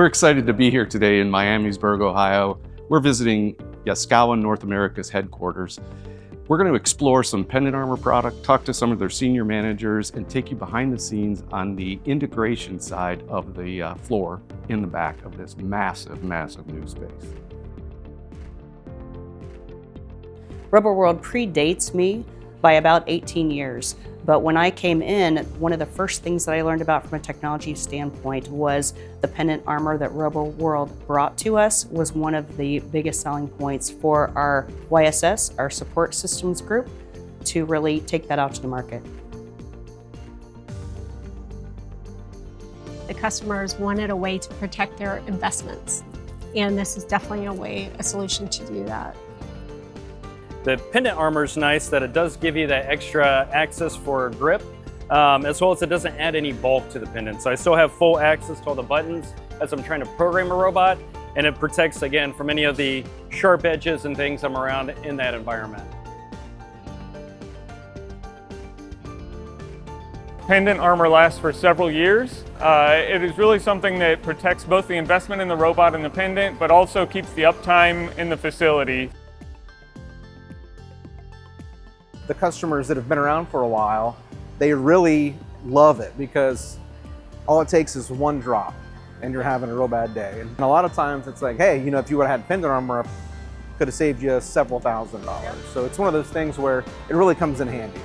We're excited to be here today in Miamisburg, Ohio. We're visiting Yaskawa North America's headquarters. We're going to explore some Pendant Armor product, talk to some of their senior managers, and take you behind the scenes on the integration side of the floor in the back of this massive, massive new space. Roboworld predates me by about 18 years. But when I came in, one of the first things that I learned about from a technology standpoint was the Pendant Armor that Roboworld brought to us was one of the biggest selling points for our YSS, our support systems group, to really take that out to the market. The customers wanted a way to protect their investments, and this is definitely a solution to do that. The Pendant Armor is nice that it does give you that extra access for grip, as well as it doesn't add any bulk to the pendant. So I still have full access to all the buttons as I'm trying to program a robot, and it protects, again, from any of the sharp edges and things I'm around in that environment. Pendant Armor lasts for several years. It is really something that protects both the investment in the robot and the pendant, but also keeps the uptime in the facility. The customers that have been around for a while, they really love it because all it takes is one drop and you're having a real bad day. And a lot of times it's like, hey, you know, if you would have had Pendant Armor, could have saved you several $1,000s. So it's one of those things where it really comes in handy.